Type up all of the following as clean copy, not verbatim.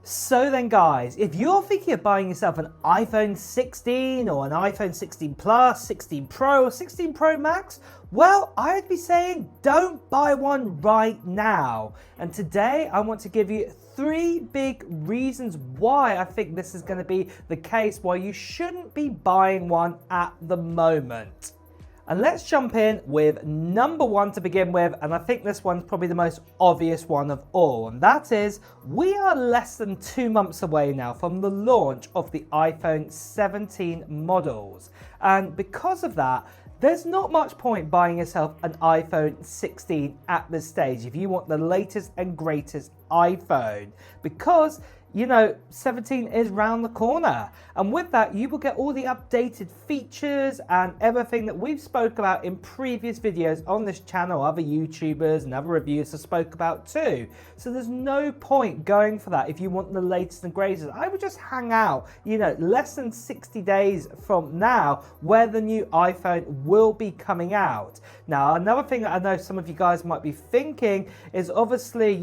So then guys, if you're thinking of buying yourself an iPhone 16 or an iPhone 16 Plus, 16 Pro or 16 Pro Max, well, I'd be saying don't buy one right now. And today I want to give you 3 big reasons why I think this is going to be the case, why you shouldn't be buying one at the moment. And let's jump in with number 1 to begin with, and I think this one's probably the most obvious one of all, and that is we are less than 2 months away now from the launch of the iPhone 17 models. And because of that, there's not much point buying yourself an iPhone 16 at this stage if you want the latest and greatest iPhone, because 17 is round the corner. And with that, you will get all the updated features and everything that we've spoke about in previous videos on this channel. Other YouTubers and other reviewers have spoke about too. So there's no point going for that if you want the latest and greatest. I would just hang out, less than 60 days from now where the new iPhone will be coming out. Now, another thing that I know some of you guys might be thinking is obviously,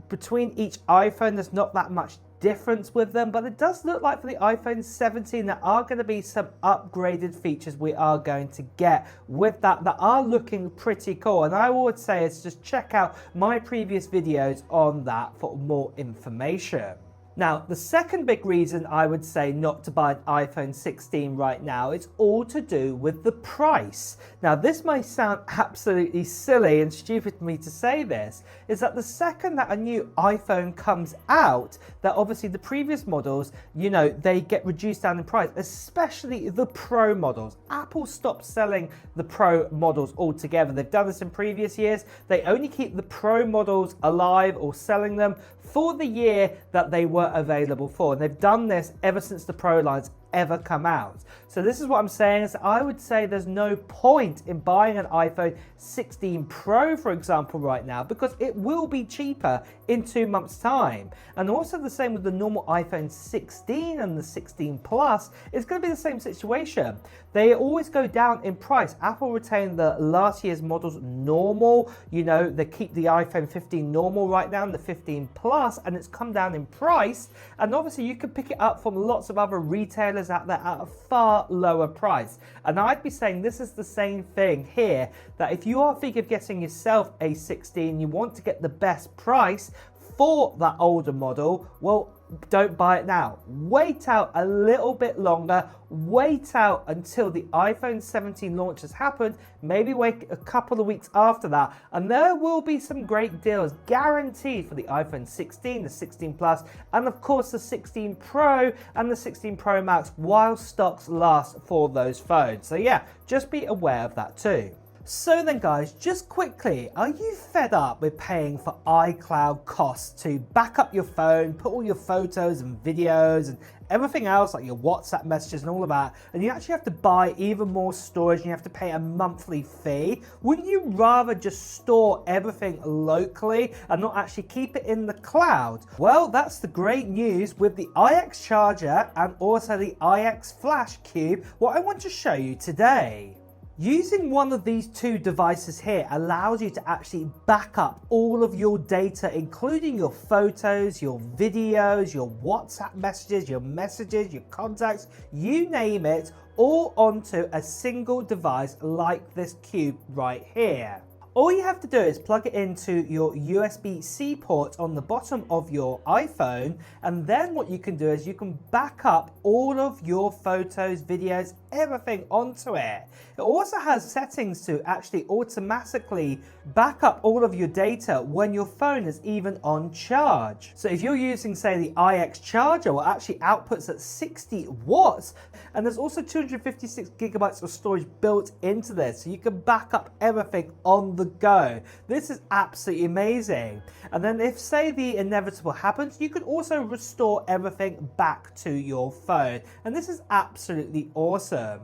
between each iPhone, there's not that much difference with them, but it does look like for the iPhone 17 there are going to be some upgraded features we are going to get with that are looking pretty cool. And I would say is just check out my previous videos on that for more information. Now, the second big reason I would say not to buy an iPhone 16 right now is all to do with the price. Now, this may sound absolutely silly and stupid for me to say this, is that the second that a new iPhone comes out, that obviously the previous models, they get reduced down in price, especially the Pro models. Apple stopped selling the Pro models altogether. They've done this in previous years. They only keep the Pro models alive or selling them for the year that they were available for. And they've done this ever since the Pro lines ever come out. So this is what I'm saying is I would say there's no point in buying an iPhone 16 Pro, for example, right now, because it will be cheaper in 2 months' time. And also the same with the normal iPhone 16 and the 16 Plus. It's going to be the same situation. They always go down in price. Apple retained the last year's models normal. They keep the iPhone 15 normal right now and the 15 Plus, and it's come down in price. And obviously you can pick it up from lots of other retailers out there at a far lower price. And I'd be saying this is the same thing here, that if you are thinking of getting yourself a 16, you want to get the best price for that older model, well, don't buy it now. Wait out a little bit longer. Wait out until the iPhone 17 launch has happened. Maybe wait a couple of weeks after that, and there will be some great deals guaranteed for the iPhone 16, the 16 Plus, and of course the 16 Pro and the 16 Pro Max while stocks last for those phones. So yeah, just be aware of that too. So then guys, just quickly, are you fed up with paying for iCloud costs to back up your phone, put all your photos and videos and everything else like your WhatsApp messages and all of that, and you actually have to buy even more storage and you have to pay a monthly fee? Wouldn't you rather just store everything locally and not actually keep it in the cloud? Well, that's the great news with the iX charger and also the iXflash cube, what I want to show you today. Using one of these 2 devices here allows you to actually back up all of your data, including your photos, your videos, your WhatsApp messages, your contacts, you name it, all onto a single device like this cube right here. All you have to do is plug it into your USB-C port on the bottom of your iPhone, and then what you can do is you can back up all of your photos, videos, everything onto it. It also has settings to actually automatically back up all of your data when your phone is even on charge. So if you're using, say, the iX charger, well, actually outputs at 60 watts, and there's also 256 gigabytes of storage built into this, so you can back up everything on the go. This is absolutely amazing. And then if, say, the inevitable happens, you can also restore everything back to your phone, and this is absolutely awesome.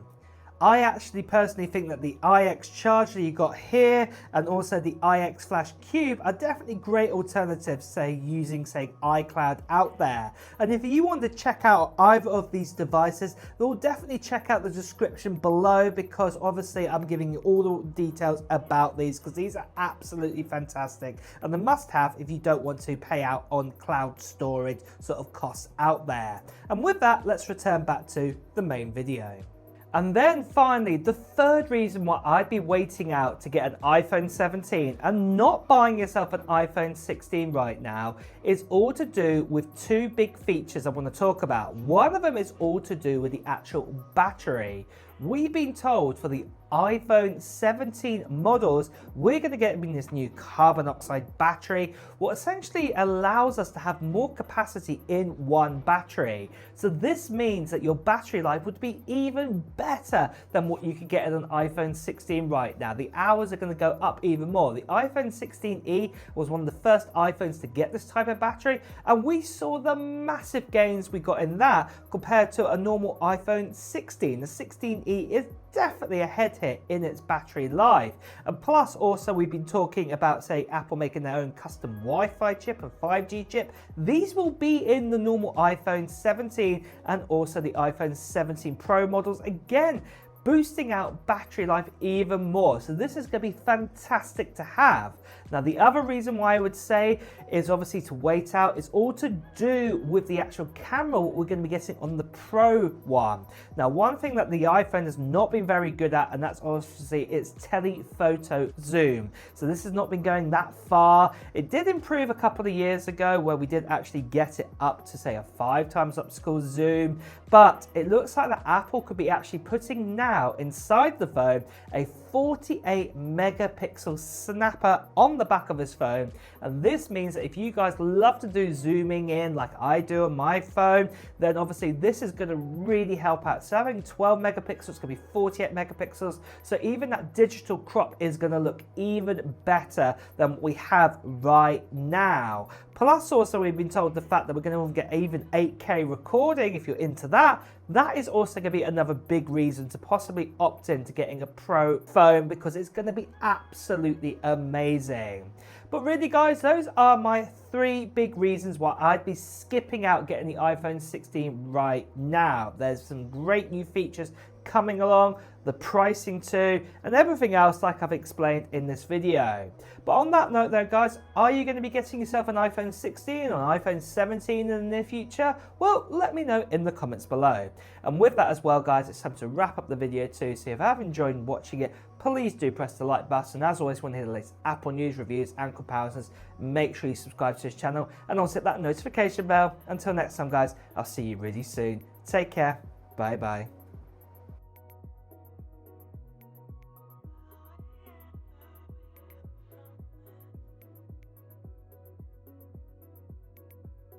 I actually personally think that the iX charger you got here and also the iXflash Cube are definitely great alternatives, say using iCloud out there. And if you want to check out either of these devices, we'll definitely check out the description below, because obviously I'm giving you all the details about these, because these are absolutely fantastic and the must-have if you don't want to pay out on cloud storage sort of costs out there. And with that, let's return back to the main video. And then finally, the third reason why I'd be waiting out to get an iPhone 17 and not buying yourself an iPhone 16 right now is all to do with two big features I want to talk about. One of them is all to do with the actual battery. We've been told for the iPhone 17 models, we're going to get this new carbon oxide battery, what essentially allows us to have more capacity in one battery. So this means that your battery life would be even better than what you could get in an iPhone 16 right now. The hours are going to go up even more. The iPhone 16e was one of the first iPhones to get this type of battery, and we saw the massive gains we got in that compared to a normal iPhone 16. The 16e is definitely a head hit in its battery life. And plus also we've been talking about Apple making their own custom Wi-Fi chip and 5G chip. These will be in the normal iPhone 17 and also the iPhone 17 Pro models, again boosting out battery life even more. So this is going to be fantastic to have. Now the other reason why I would say is obviously to wait out is all to do with the actual camera, what we're going to be getting on the Pro one. Now one thing that the iPhone has not been very good at, and that's obviously its telephoto zoom. So this has not been going that far. It did improve a couple of years ago where we did actually get it up to a 5x optical zoom, but it looks like that Apple could be actually putting now inside the phone a 48 megapixel snapper on the back of this phone. And this means that if you guys love to do zooming in like I do on my phone, then obviously this is going to really help out. So having 12 megapixels, it's going to be 48 megapixels. So even that digital crop is going to look even better than what we have right now. Plus also we've been told the fact that we're going to get even 8K recording if you're into that. That is also going to be another big reason to possibly opt in to getting a Pro phone, because it's going to be absolutely amazing. But really guys, those are my three big reasons why I'd be skipping out getting the iPhone 16 right now. There's some great new features coming along, the pricing too, and everything else like I've explained in this video. But on that note though guys, are you going to be getting yourself an iPhone 16 or an iPhone 17 in the near future? Well, let me know in the comments below. And with that as well guys, it's time to wrap up the video too. So if you have enjoyed watching it, please do press the like button. As always, when you hear the latest Apple news, reviews and comparisons, make sure you subscribe to this channel and also hit that notification bell. Until next time guys, I'll see you really soon. Take care. Bye bye.